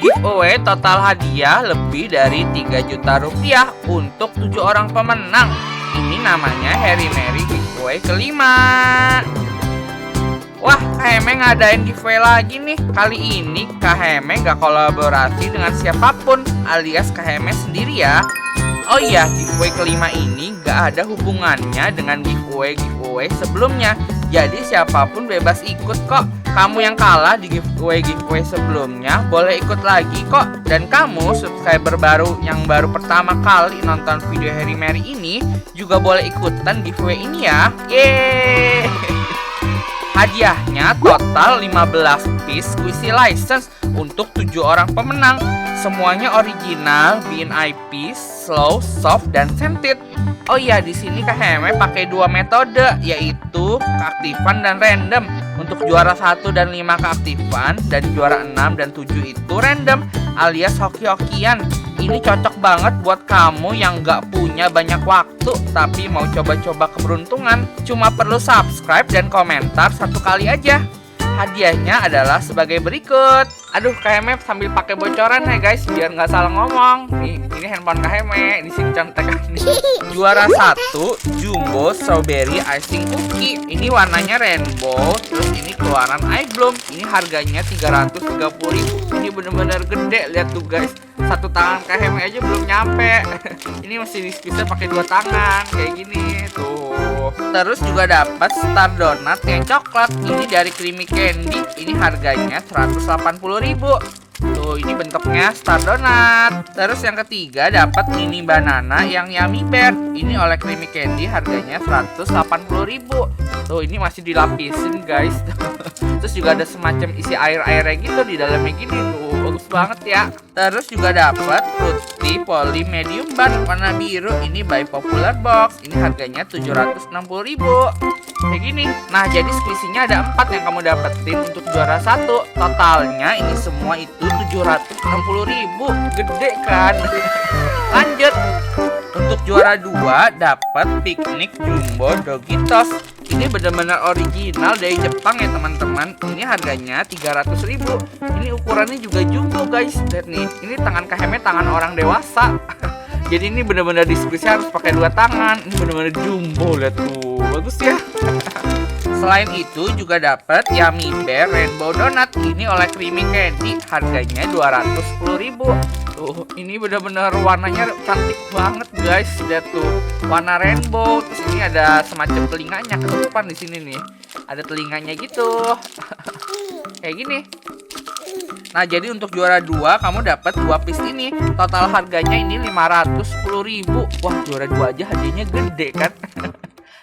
Giveaway total hadiah lebih dari 3 juta rupiah untuk 7 orang pemenang. Ini namanya Harry Mary giveaway kelima. Wah, Kak Heme ngadain giveaway lagi nih. Kali ini Kak Heme gak kolaborasi dengan siapapun, alias Kak Heme sendiri ya. Oh iya, giveaway kelima ini gak ada hubungannya dengan giveaway sebelumnya. Jadi siapapun bebas ikut kok. Kamu yang kalah di giveaway sebelumnya boleh ikut lagi kok. Dan kamu subscriber baru yang baru pertama kali nonton video Harry Mary ini juga boleh ikutan giveaway ini ya. Yeay. Hadiahnya total 15 piece squishy license untuk 7 orang pemenang. Semuanya original, BNIP, slow, soft, dan scented. Oh iya, di sini Kak Heme pakai 2 metode, yaitu keaktifan dan random. Untuk juara 1 dan 5 keaktifan, dan juara 6 dan 7 itu random, alias hoki-hokian. Ini cocok banget buat kamu yang gak punya banyak waktu tapi mau coba-coba keberuntungan. Cuma perlu subscribe dan komentar 1 kali aja. Hadiahnya adalah sebagai berikut. Aduh, Kak Heme sambil pakai bocoran ya guys, biar nggak salah ngomong. Ini handphone Kak Heme, di sini contekan nih. Juara 1 jumbo strawberry icing cookie. Ini warnanya rainbow, terus ini keluaran eye bloom. Ini harganya 330.000. Ini bener-bener gede, lihat tuh guys. 1 tangan Kak Heme aja belum nyampe. Ini mesti di-squeeze pakai 2 tangan kayak gini tuh. Terus juga dapat star donat yang coklat. Ini dari Creamy Candy. Ini harganya 180.000. Tuh, ini bentuknya star donat. Terus yang ketiga dapat mini banana yang yummy bear. Ini oleh Creamy Candy, harganya 180.000. Tuh, ini masih dilapisin guys. Terus juga ada semacam isi air-airnya gitu di dalamnya gini. Tuh, bagus banget ya. Terus juga dapat Fruity Poly Medium Bun warna biru. Ini by Popular Box. Ini harganya 760.000. Kayak gini. Nah, jadi squishy-nya ada 4 yang kamu dapetin untuk juara 1. Totalnya ini semua itu 760.000. Gede kan? Lanjut. Untuk juara 2 dapat Picnic Jumbo Doggy Toast. Ini benar-benar original dari Jepang ya teman-teman. Ini harganya 300.000. Ini ukurannya juga jumbo guys. Lihat nih, ini tangan Kak Heme tangan orang dewasa. Jadi ini benar-benar di squeeze harus pakai 2 tangan. Ini benar-benar jumbo, lihat tuh. Bagus ya. Selain itu juga dapat Yummy Bear Rainbow Donut. Ini oleh Creamy Candy, harganya 210.000. Tuh, ini benar-benar warnanya cantik banget guys. Lihat tuh, warna rainbow. Terus ini ada semacam telinganya ke depan di sini nih. Ada telinganya gitu. Kayak gini. Nah, jadi untuk juara 2 kamu dapat 2 piece ini. Total harganya ini 510.000. Wah, juara 2 aja hadiahnya gede kan.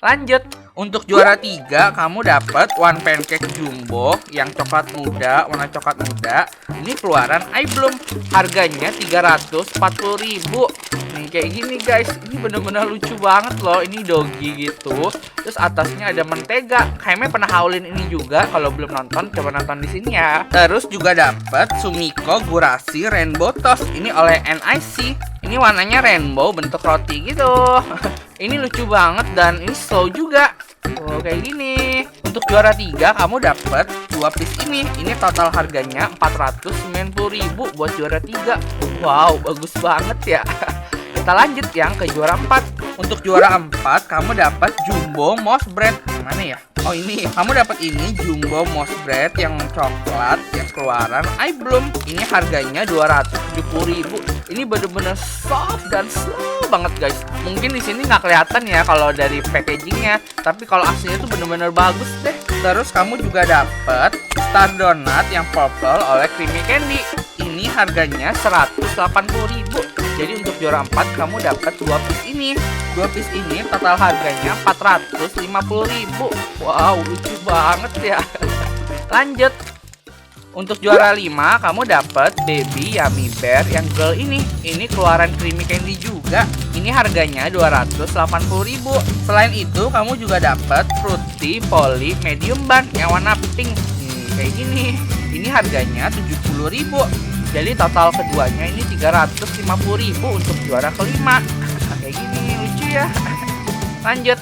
Lanjut. Untuk juara 3 kamu dapat one pancake jumbo yang coklat muda, warna coklat muda. Ini keluaran eye bloom, harganya 340.000. Nih kayak gini guys, ini bener-bener lucu banget loh. Ini doggy gitu. Terus atasnya ada mentega. Kayaknya pernah haulin ini juga. Kalau belum nonton, coba nonton di sini ya. Terus juga dapat Sumiko Gurashi Rainbow Toast. Ini oleh NIC. Ini warnanya rainbow, bentuk roti gitu. Ini lucu banget dan ini slow juga. Oh, kayak gini. Untuk juara 3 kamu dapat 2 piece ini. Ini total harganya 490.000 buat juara 3. Wow, bagus banget ya. Kita lanjut yang ke juara 4. Untuk juara 4 kamu dapat Jumbo Moss Bread. Mana ya? Oh, ini. Kamu dapat ini Jumbo Moss Bread yang coklat yang keluaran eye bloom. Ini harganya 270.000. Ini bener-bener soft dan slow banget guys. Mungkin di sini nggak kelihatan ya kalau dari packagingnya, tapi kalau aslinya tuh bener-bener bagus deh. Terus kamu juga dapat star donut yang purple oleh Creamy Candy. Ini harganya 180.000. Jadi untuk juara 4 kamu dapat 2 piece ini. 2 piece ini total harganya 450.000. Wow, lucu banget ya. Lanjut. Untuk juara 5 kamu dapat Baby Yummy Bear yang girl ini. Ini keluaran Creamy Candy juga. Ini harganya 280.000. Selain itu kamu juga dapat Fruity Poly Medium Bun yang warna pink. Kayak gini. Ini harganya 70.000. Jadi total keduanya ini 350.000 untuk juara kelima. Kayak gini lucu ya. Lanjut.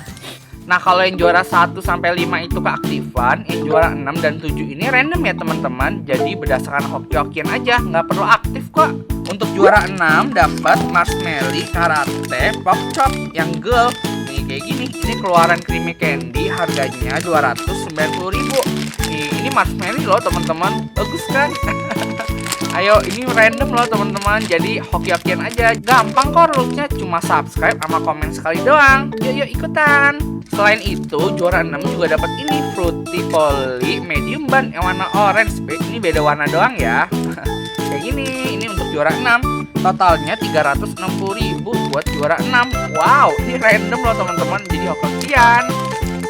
Nah, kalau yang juara 1 sampai 5 itu keaktifan, yang juara 6 dan 7 ini random ya teman-teman. Jadi berdasarkan hoki-hokian aja, nggak perlu aktif kok. Untuk juara 6 dapat marshmallow, karate, pop chop yang girl. Nih kayak gini, ini keluaran creamy candy, harganya 290.000. Nih, ini marshmallow loh teman-teman, bagus kan? Ayo, ini random loh teman-teman, jadi hoki-hokian aja. Gampang kok rulesnya, cuma subscribe sama komen sekali doang. Yuk ikutan. Selain itu, juara 6 juga dapat ini Fruity Poly medium ban yang warna orange. Ini beda warna doang ya. Kayak gini, ini untuk juara 6. Totalnya 360.000 buat juara 6. Wow, ini random loh teman-teman, jadi hoki-hokian.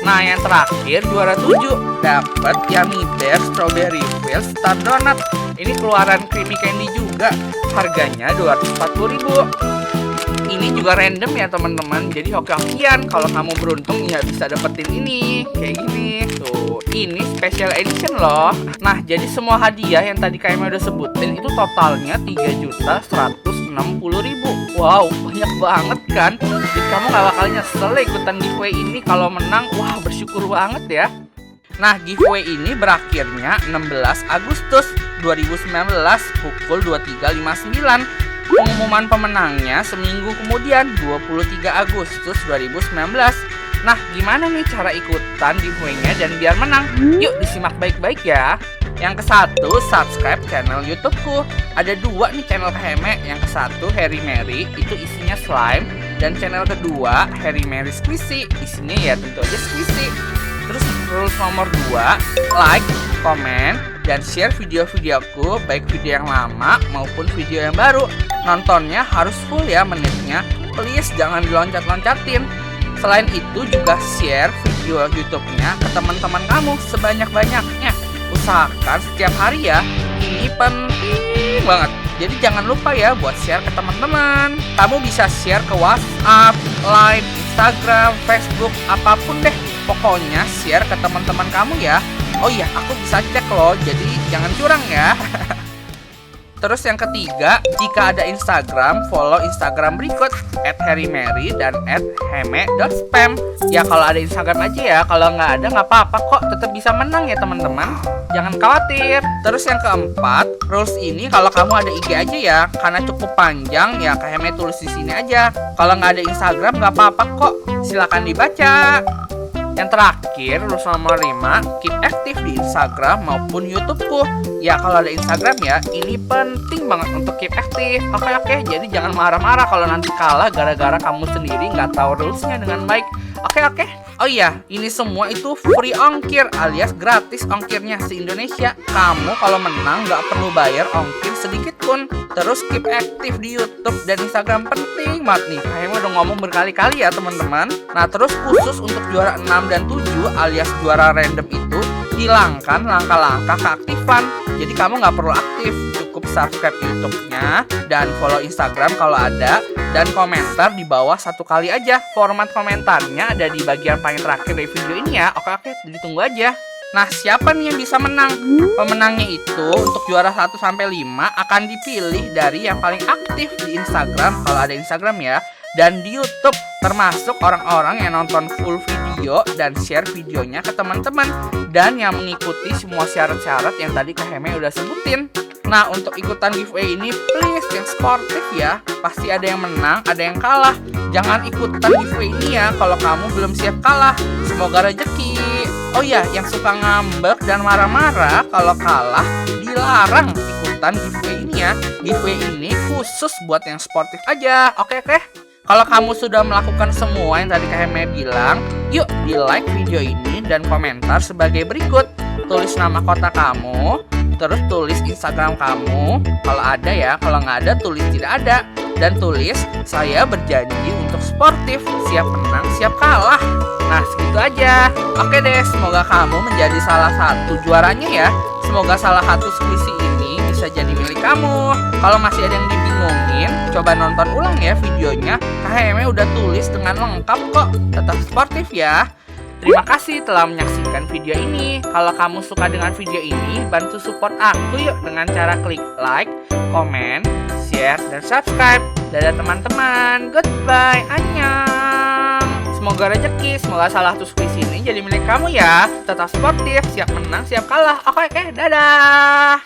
Nah, yang terakhir juara 7 dapat Yummy Bear Strawberry Fill Star Donut. Ini keluaran creamy candy juga, harganya 240.000. Ini juga random ya teman-teman, jadi hoki-hokian. Kalau kamu beruntung ya bisa dapetin ini kayak gini. Tuh, ini special edition loh. Nah, jadi semua hadiah yang tadi kayaknya udah sebutin itu totalnya 3.160.000. Wow, banyak banget kan? Jadi kamu gak bakal nyesel ikutan giveaway ini. Kalau menang, wah bersyukur banget ya. Nah, giveaway ini berakhirnya 16 Agustus 2019 pukul 23.59. Pengumuman pemenangnya seminggu kemudian 23 Agustus 2019. Nah, gimana nih cara ikutan giveaway-nya dan biar menang? Yuk disimak baik-baik ya. Yang ke-1, subscribe channel YouTubeku. Ada 2 nih channel Heme. Yang ke-1 Harry Mary, itu isinya slime. Dan channel kedua Harry Mary Squishy, isinya ya tentu aja squishy. Terus rules nomor 2, like, komen, dan share video-videoku, baik video yang lama maupun video yang baru. Nontonnya harus full ya menitnya, please jangan diloncat-loncatin. Selain itu juga share video YouTube-nya ke teman-teman kamu sebanyak-banyaknya. Usahakan setiap hari ya, ini penting banget. Jadi jangan lupa ya buat share ke teman-teman. Kamu bisa share ke WhatsApp, Line, Instagram, Facebook, apapun deh. Pokoknya share ke teman-teman kamu ya. Oh iya, aku bisa cek loh, jadi jangan curang ya. Terus yang ketiga, jika ada Instagram, follow Instagram berikut @harrymary dan @heme.spam. Ya kalau ada Instagram aja ya, kalau nggak ada nggak apa-apa kok, tetap bisa menang ya teman-teman. Jangan khawatir. Terus yang keempat, rules ini kalau kamu ada IG aja ya, karena cukup panjang ya, kayak Heme tulis di sini aja. Kalau nggak ada Instagram nggak apa-apa kok, silakan dibaca. Yang terakhir, rules nomor 5, keep aktif di Instagram maupun YouTubeku. Ya kalau ada Instagram ya, ini penting banget untuk keep aktif. Oke, jadi jangan marah-marah kalau nanti kalah gara-gara kamu sendiri nggak tahu rulesnya dengan baik. Oke. Oh iya, ini semua itu free ongkir alias gratis ongkirnya se-Indonesia. Kamu kalau menang nggak perlu bayar ongkir sedikit pun. Terus keep aktif di YouTube dan Instagram, penting banget nih. Kayaknya udah ngomong berkali-kali ya teman-teman. Nah terus khusus untuk juara 6 dan 7 alias juara random itu, hilangkan langkah-langkah keaktifan. Jadi kamu nggak perlu aktif, cukup subscribe YouTube-nya dan follow Instagram kalau ada, dan komentar di bawah 1 kali aja. Format komentarnya ada di bagian paling terakhir dari video ini ya. Oke, ditunggu aja. Nah, siapa nih yang bisa menang? Pemenangnya itu untuk juara 1 sampai 5 akan dipilih dari yang paling aktif di Instagram kalau ada Instagram ya, dan di YouTube, termasuk orang-orang yang nonton full video dan share videonya ke teman-teman dan yang mengikuti semua syarat-syarat yang tadi Kak Heme udah sebutin. Nah, untuk ikutan giveaway ini please yang sportif ya. Pasti ada yang menang, ada yang kalah. Jangan ikutan giveaway ini ya kalau kamu belum siap kalah. Semoga rezeki. Oh iya, yang suka ngambek dan marah-marah kalau kalah dilarang ikutan giveaway ini ya. Giveaway ini khusus buat yang sportif aja. Oke. Kalau kamu sudah melakukan semua yang tadi Kak Heme bilang, yuk di like video ini dan komentar sebagai berikut. Tulis nama kota kamu, terus tulis Instagram kamu kalau ada ya, kalau nggak ada tulis tidak ada, dan tulis saya berjanji untuk sportif, siap menang siap kalah. Nah segitu aja. Oke deh, semoga kamu menjadi salah satu juaranya ya. Semoga salah satu squishy ini bisa jadi milik kamu. Kalau masih ada yang dibingungin, coba nonton ulang ya videonya. Kak Heme udah tulis dengan lengkap kok. Tetap sportif ya. Terima kasih telah menyaksikan video ini. Kalau kamu suka dengan video ini, bantu support aku yuk dengan cara klik like, komen, share, dan subscribe. Dadah teman-teman, goodbye, annyeong. Semoga rezeki, semoga salah satu kuis ini jadi milik kamu ya. Tetap sportif, siap menang, siap kalah. Oke, dadah.